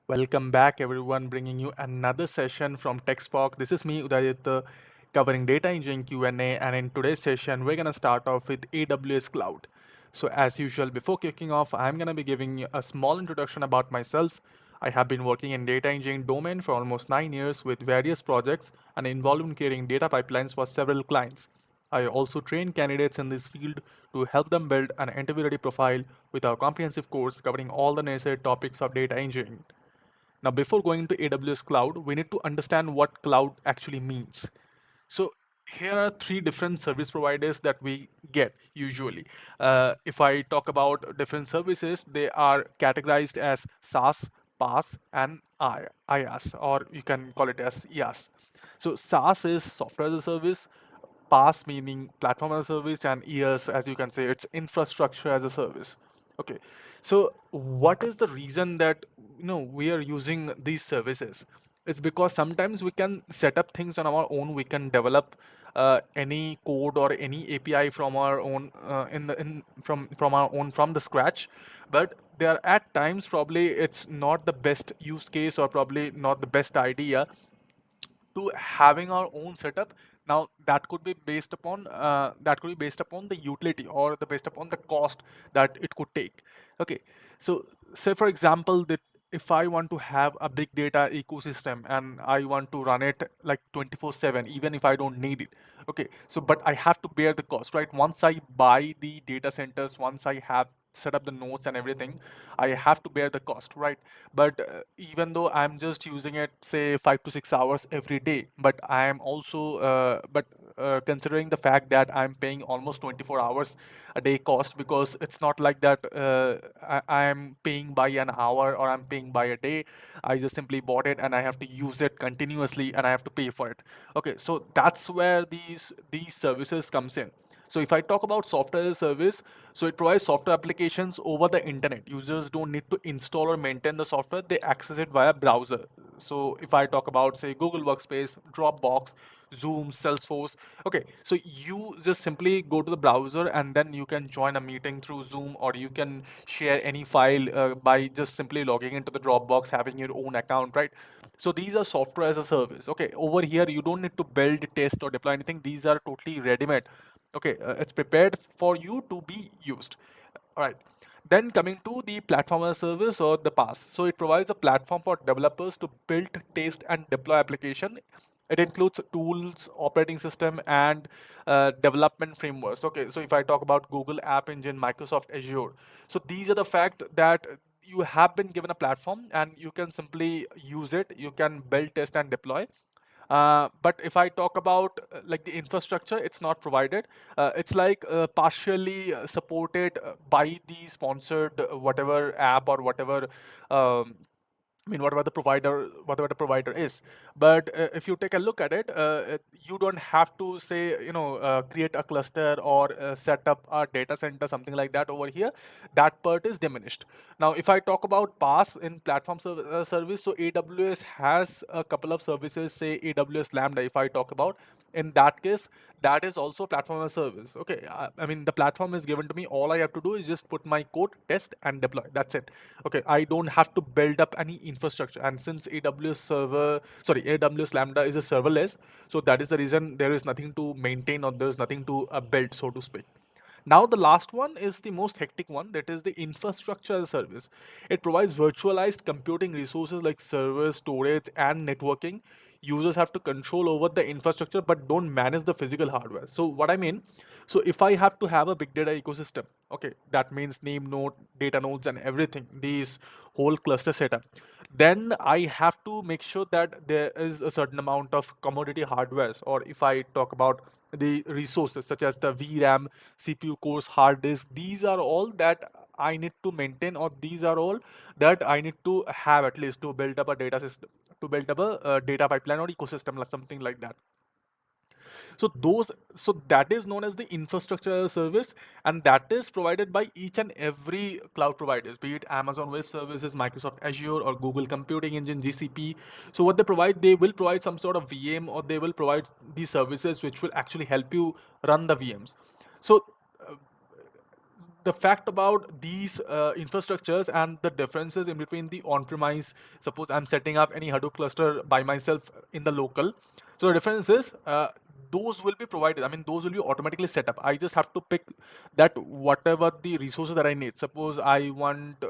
Welcome back, everyone. Bringing you another session from TechSpark. This is me, Udayat, covering data engineering Q&A, and in today's session, we're gonna start off with AWS Cloud. So, as usual, before kicking off, I'm gonna be giving you a small introduction about myself. I have been working in data engineering domain for almost 9 years with various projects and involved in creating data pipelines for several clients. I also train candidates in this field to help them build an interview-ready profile with our comprehensive course covering all the necessary topics of data engineering. Now, before going to AWS Cloud, we need to understand what cloud actually means. So here are three different service providers that we get usually. If I talk about different services, they are categorized as SaaS, PaaS, and IaaS, or you can call it as IaaS. So SaaS is software as a service, PaaS meaning platform as a service, and IaaS, as you can say, it's infrastructure as a service. Okay, so what is the reason that we are using these services? It's because sometimes we can set up things on our own. We can develop any code or any API from our own in from our own from the scratch. But there are at times probably it's not the best use case or probably not the best idea to having our own setup. Now that could be based upon the utility or the based upon the cost that it could take. Okay, so say for example that if I want to have a big data ecosystem and I want to run it like 24/7, even if I don't need it. Okay, so but I have to bear the cost, right? Once I buy the data centers, once I have set up the nodes and everything, I have to bear the cost, right? But even though I'm just using it, say 5 to 6 hours every day, but I am also, considering the fact that I'm paying almost 24 hours a day cost, because it's not like that I'm paying by an hour or I'm paying by a day. I just simply bought it and I have to use it continuously and I have to pay for it. Okay, so that's where these services comes in. So if I talk about software as a service, so it provides software applications over the internet. Users don't need to install or maintain the software, they access it via browser. So if I talk about, say, Google Workspace, Dropbox, Zoom, Salesforce. Okay, so you just simply go to the browser and then you can join a meeting through Zoom, or you can share any file by just simply logging into the Dropbox, having your own account, right? So these are software as a service. Okay, over here you don't need to build, test, or deploy anything. These are totally ready-made. Okay, it's prepared for you to be used. All right. Then coming to the platform as a service or the PaaS. So it provides a platform for developers to build, test, and deploy application. It includes tools, operating system, and development frameworks. Okay, so if I talk about Google App Engine, Microsoft Azure, so these are the fact that you have been given a platform and you can simply use it. You can build, test, and deploy. But if I talk about like the infrastructure, it's not provided. It's like partially supported by the sponsored whatever app or whatever. Whatever the provider is. But if you take a look at it, you don't have to say, create a cluster or set up a data center, something like that over here. That part is diminished. Now, if I talk about PaaS in platform service, so AWS has a couple of services, say AWS Lambda, if I talk about. In that case, that is also platform as a service. Okay, I mean, the platform is given to me. All I have to do is just put my code, test, and deploy. That's it. Okay, I don't have to build up any infrastructure. And since AWS Lambda is a serverless, so that is the reason there is nothing to maintain or there is nothing to build, so to speak. Now, the last one is the most hectic one, that is the infrastructure as a service. It provides virtualized computing resources like servers, storage, and networking. Users have to control over the infrastructure but don't manage the physical hardware. So, what I mean, so if I have to have a big data ecosystem, okay, that means name node, data nodes, and everything, these whole cluster setup, then I have to make sure that there is a certain amount of commodity hardwares, or if I talk about the resources such as the VRAM, CPU cores, hard disk, these are all that I need to maintain, or these are all that I need to have at least to build up a data system, to build up a data pipeline or ecosystem, like something like that. So that is known as the infrastructure as a service, and that is provided by each and every cloud providers, be it Amazon Web Services, Microsoft Azure, or Google Computing Engine (GCP). So what they will provide some sort of VM, or they will provide these services which will actually help you run the VMs. So the fact about these infrastructures and the differences in between the on-premise, suppose I'm setting up any Hadoop cluster by myself in the local. So the difference is those will be provided. I mean, those will be automatically set up. I just have to pick that whatever the resources that I need. Suppose I want,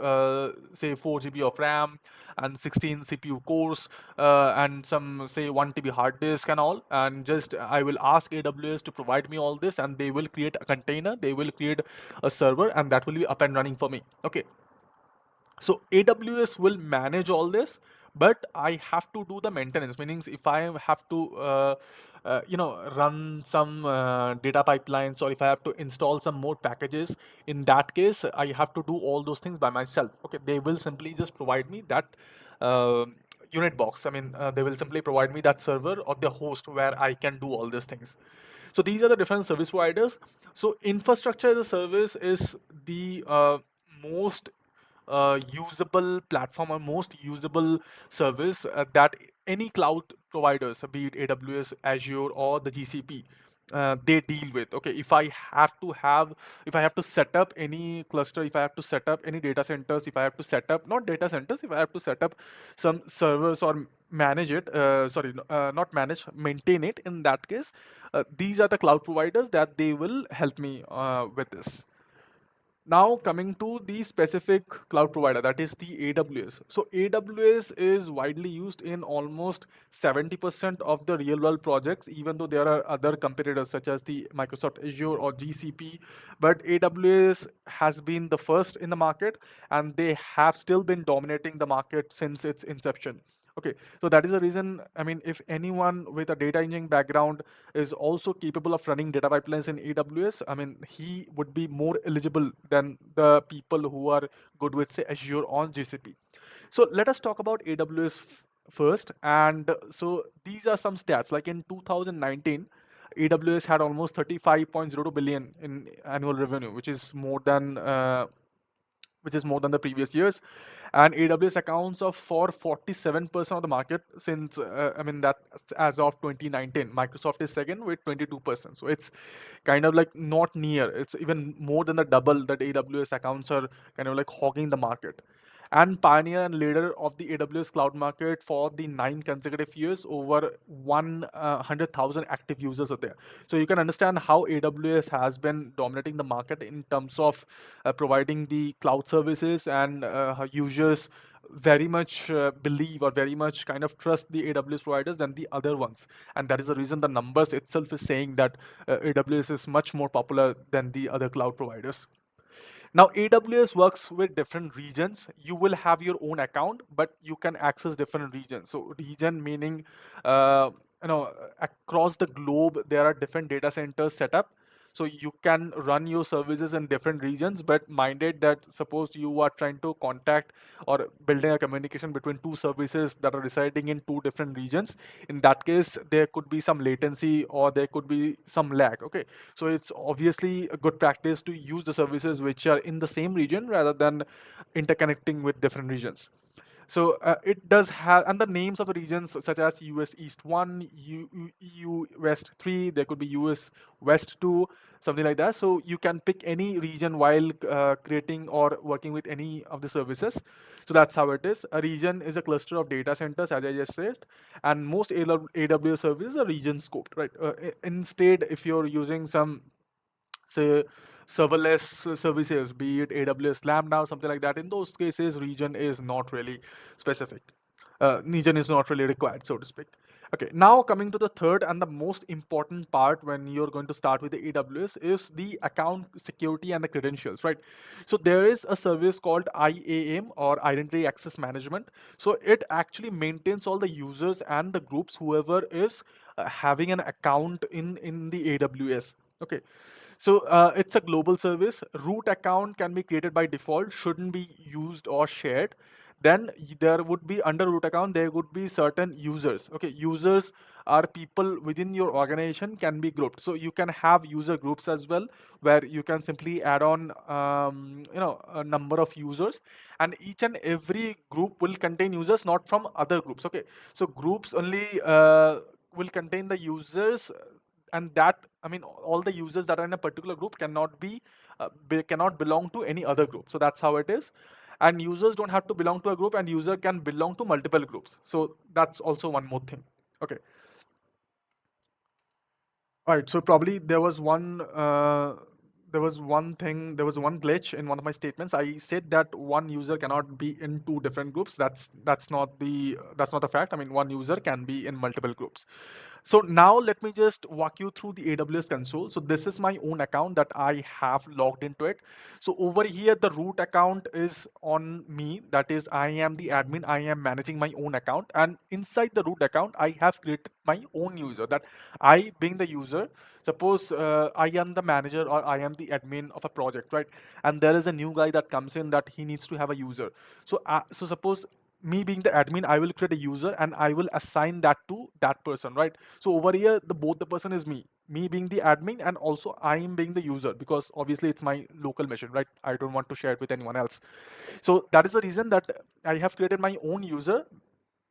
say, 4 GB of RAM and 16 CPU cores and some, say, 1 TB hard disk and all. And just I will ask AWS to provide me all this, and they will create a container, they will create a server, and that will be up and running for me. Okay. So AWS will manage all this, but I have to do the maintenance. Meaning, if I have to, run some data pipelines, or if I have to install some more packages, in that case, I have to do all those things by myself. Okay, they will simply just provide me that unit box. I mean, they will simply provide me that server or the host where I can do all these things. So these are the different service providers. So infrastructure as a service is the most usable platform or most usable service that any cloud providers, be it AWS, Azure, or the GCP, they deal with. Okay, if I have to set up any cluster, if I have to set up any data centers, if I have to set up, not data centers, if I have to set up some servers or manage it, not manage, maintain it, in that case, these are the cloud providers that they will help me with this. Now coming to the specific cloud provider, that is the AWS. So AWS is widely used in almost 70% of the real world projects, even though there are other competitors such as the Microsoft Azure or GCP. But AWS has been the first in the market, and they have still been dominating the market since its inception. Okay, so that is the reason. I mean, if anyone with a data engineering background is also capable of running data pipelines in AWS, I mean, he would be more eligible than the people who are good with, say, Azure or GCP. So let us talk about AWS first. And so these are some stats. Like in 2019, AWS had almost 35.02 billion in annual revenue, which is more than the previous years. And AWS accounts for 47% of the market since, that's as of 2019. Microsoft is second with 22%. So it's kind of like not near. It's even more than the double that AWS accounts are kind of like hogging the market. And pioneer and leader of the AWS cloud market for the 9 consecutive years. Over 100,000 active users are there. So you can understand how AWS has been dominating the market in terms of providing the cloud services, and how users very much believe or very much kind of trust the AWS providers than the other ones. And that is the reason the numbers itself is saying that AWS is much more popular than the other cloud providers. Now, AWS works with different regions. You will have your own account, but you can access different regions. So, region meaning, across the globe, there are different data centers set up. So you can run your services in different regions, but minded that suppose you are trying to contact or building a communication between two services that are residing in two different regions. In that case, there could be some latency or there could be some lag. Okay, so it's obviously a good practice to use the services which are in the same region rather than interconnecting with different regions. So it does have, and the names of the regions such as US East 1, EU West 3, there could be US West 2, something like that. So you can pick any region while creating or working with any of the services. So that's how it is. A region is a cluster of data centers, as I just said, and most AWS services are region scoped, right? Instead, if you're using some, say, serverless services, be it AWS Lambda or something like that, in those cases, region is not really specific. Region is not really required, so to speak. Okay, now coming to the third and the most important part when you're going to start with the AWS is the account security and the credentials, right? So there is a service called IAM, or Identity Access Management. So it actually maintains all the users and the groups, whoever is having an account in the AWS. Okay, so it's a global service. Root account can be created by default, shouldn't be used or shared. Then there would be, under root account, there would be certain users. Okay, users are people within your organization, can be grouped. So you can have user groups as well, where you can simply add on, a number of users, and each and every group will contain users not from other groups. Okay, so groups only will contain the users, and that, I mean, all the users that are in a particular group cannot belong to any other group. So that's how it is. And users don't have to belong to a group, and user can belong to multiple groups. So that's also one more thing. Okay. All right. So probably there was one glitch in one of my statements. I said that one user cannot be in two different groups. That's not a fact. I mean, one user can be in multiple groups. So now let me just walk you through the AWS console. So this is my own account that I have logged into it. So over here, the root account is on me. That is, I am the admin. I am managing my own account. And inside the root account, I have created my own user. That I, being the user, suppose I am the manager or I am the admin of a project, right? And there is a new guy that comes in that he needs to have a user. So suppose me being the admin, I will create a user and I will assign that to that person, right? So over here, both the person is me being the admin, and also I am being the user, because obviously it's my local machine, right? I don't want to share it with anyone else. So that is the reason that I have created my own user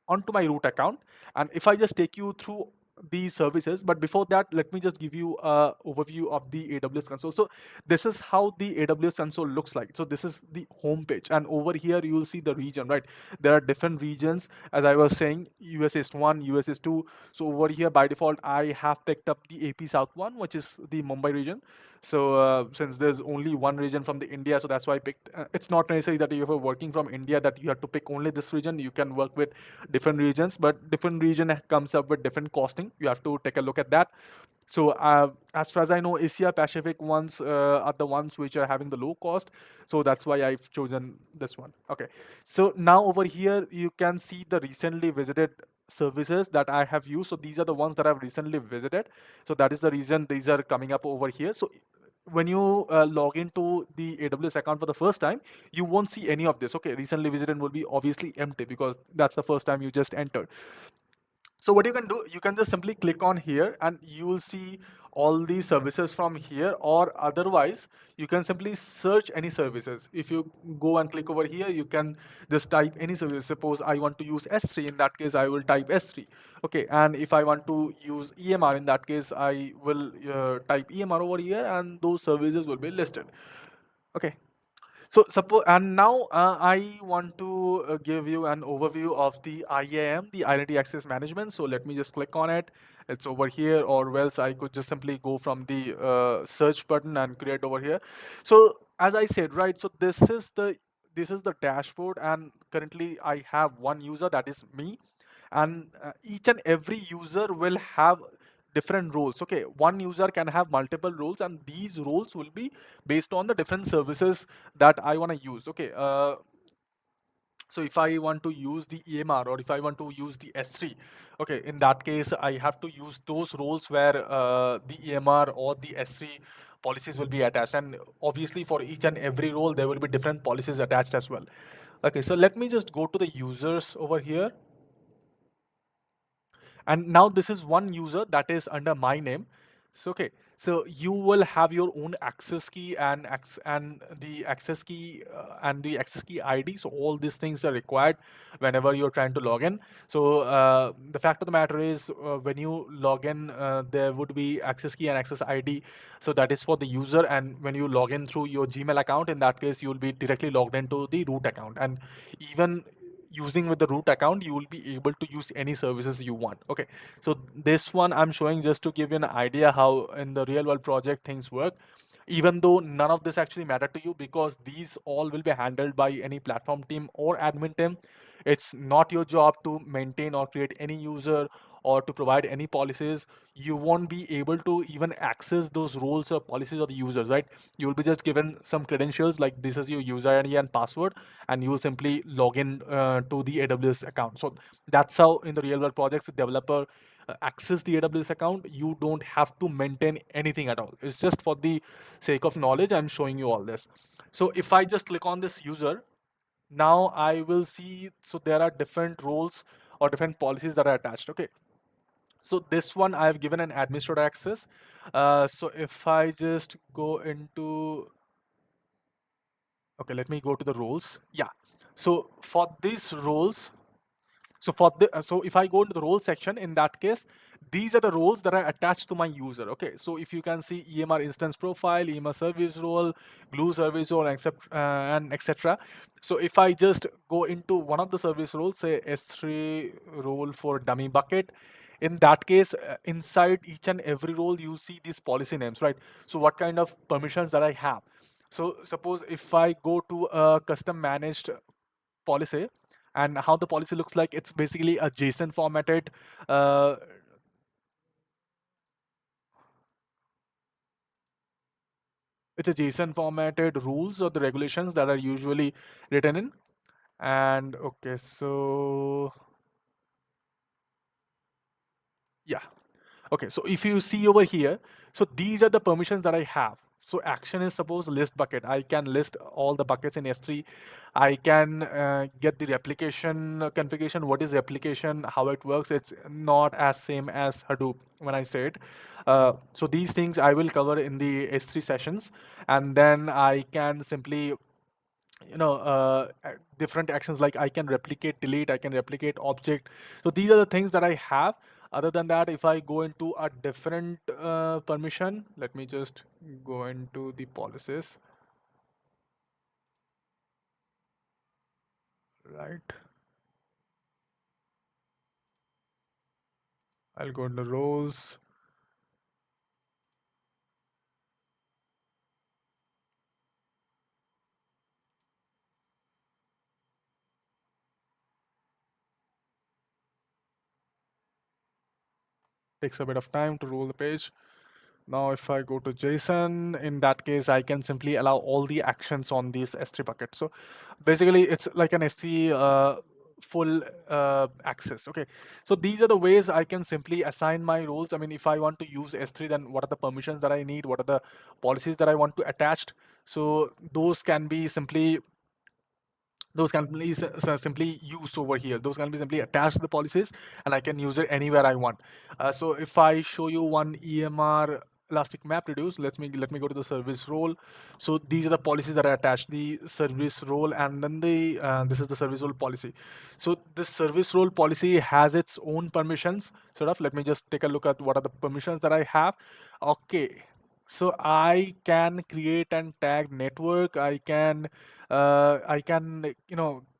onto my root account. And if I just take you through these services, but before that, let me just give you a overview of the AWS console. So this is how the AWS console looks like. So this is the home page, and over here you will see the region, right? There are different regions. As I was saying, US is 1, US is 2. So over here by default I have picked up the AP South one, which is the Mumbai region. So since there's only one region from the India, so that's why I picked. It's not necessary that if you're working from India that you have to pick only this region. You can work with different regions, but different region comes up with different costing. You have to take a look at that. So as far as I know, Asia Pacific ones are the ones which are having the low cost. So that's why I've chosen this one. Okay. So now over here you can see the recently visited services that I have used. So these are the ones that I've recently visited. So that is the reason these are coming up over here. So when you log into the AWS account for the first time, you won't see any of this. Okay, recently visited will be obviously empty because that's the first time you just entered. So what you can do, you can just simply click on here and you will see all these services from here, or otherwise you can simply search any services. If you go and click over here, you can just type any service. Suppose I want to use S3, in that case I will type S3. Okay, and if I want to use EMR, in that case I will type EMR over here, and those services will be listed. Okay. So suppose, and now I want to give you an overview of the IAM, the Identity Access Management. So let me just click on it. It's over here, or else I could just simply go from the search button and create over here. So as I said, right, so this is the dashboard, and currently I have one user, that is me, and each and every user will have different roles. Okay, one user can have multiple roles, and these roles will be based on the different services that I want to use. Okay, so if I want to use the EMR, or if I want to use the S3, okay, in that case I have to use those roles where the EMR or the S3 policies will be attached, and obviously for each and every role there will be different policies attached as well. Okay, so let me just go to the users over here. And now this is one user that is under my name. So okay, so you will have your own access key and the access key and the access key ID. So all these things are required whenever you're trying to log in. So the fact of the matter is, when you log in, there would be access key and access ID. So that is for the user, and when you log in through your Gmail account, in that case you will be directly logged into the root account. And even using with the root account, you will be able to use any services you want. Okay, so this one I'm showing just to give you an idea how in the real world project things work, even though none of this actually matter to you, because these all will be handled by any platform team or admin team. It's not your job to maintain or create any user or to provide any policies. You won't be able to even access those roles or policies of the users, right? You will be just given some credentials like this is your user ID and password, and you will simply log in to the AWS account. So that's how in the real world projects the developer access the AWS account. You don't have to maintain anything at all. It's just for the sake of knowledge I'm showing you all this. So if I just click on this user, now I will see, so there are different roles or different policies that are attached. Okay, so this one I have given an administrator access. So if I just go into, okay, let me go to the roles. Yeah, so for these roles, So so if I go into the role section, in that case, these are the roles that are attached to my user. Okay, so if you can see EMR instance profile, EMR service role, glue service role, and etc. So if I just go into one of the service roles, say S3 role for dummy bucket, in that case, inside each and every role, you see these policy names, right? So what kind of permissions that I have. So suppose if I go to a custom managed policy, and how the policy looks like, it's basically a JSON formatted, uh, it's a JSON formatted rules or the regulations that are usually written in. And okay, so yeah. Okay, so if you see over here, so these are the permissions that I have. So action is suppose list bucket. I can list all the buckets in S3. I can get the replication configuration. What is replication? How it works? It's not as same as Hadoop when I say it. So these things I will cover in the S3 sessions, and then I can simply different actions like I can replicate delete, I can replicate object. So these are the things that I have. Other than that, if I go into a different permission, let me just go into the policies, right? I'll go into roles. Takes a bit of time to roll the page. Now, if I go to JSON, in that case, I can simply allow all the actions on this S3 bucket. So basically, it's like an S3 full access. Okay. So these are the ways I can simply assign my roles. I mean, if I want to use S3, then what are the permissions that I need? What are the policies that I want to attach? So those can be simply simply used over here. Those can be simply attached to the policies, and I can use it anywhere I want. So if I show you one EMR Elastic Map Reduce, let me go to the service role. So these are the policies that are attached: the service role, and then the this is the service role policy. So this service role policy has its own permissions. Sort of. Let me just take a look at what are the permissions that I have. Okay, so I can create and tag network. I can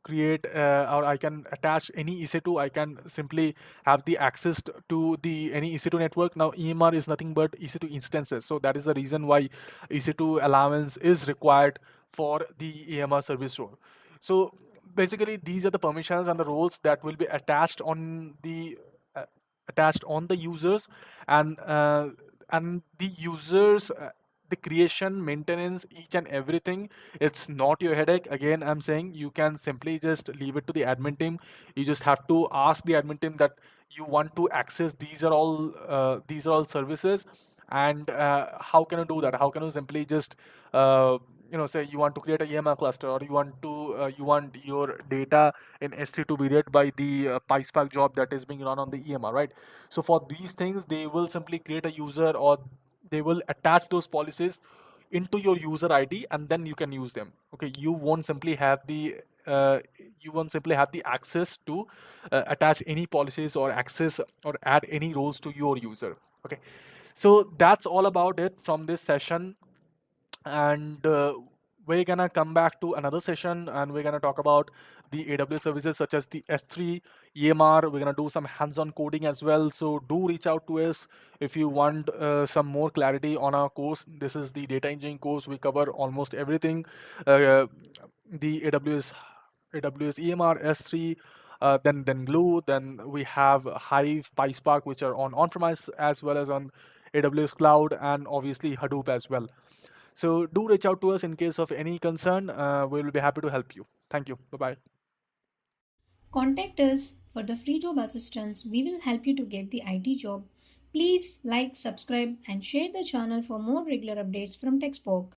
create or I can attach any EC2. I can simply have the access to the any EC2 network. Now EMR is nothing but EC2 instances, so that is the reason why EC2 allowance is required for the EMR service role. So basically, these are the permissions and the roles that will be uh, attached on the users, and the users, the creation, maintenance, each and everything, it's not your headache. Again, I'm saying you can simply just leave it to the admin team. You just have to ask the admin team that you want to access these are all services, and how can you do that? How can you simply just say you want to create a EMR cluster, or you want your data in S3 to be read by the PySpark job that is being run on the EMR, right? So for these things, they will simply create a user, or they will attach those policies into your user ID, and then you can use them. Okay, uh, you won't simply have the access to attach any policies or access or add any roles to your user. Okay, so that's all about it from this session, and we're gonna come back to another session, and we're gonna talk about the AWS services such as the S3 EMR. We're gonna do some hands-on coding as well. So do reach out to us if you want some more clarity on our course. This is the data engineering course. We cover almost everything. The AWS EMR, S3, then Glue, then we have Hive, PySpark, which are on-premise as well as on AWS Cloud, and obviously Hadoop as well. So do reach out to us in case of any concern. We will be happy to help you. Thank you. Bye bye. Contact us for the free job assistance. We will help you to get the IT job. Please like, subscribe, and share the channel for more regular updates from TechSpoke.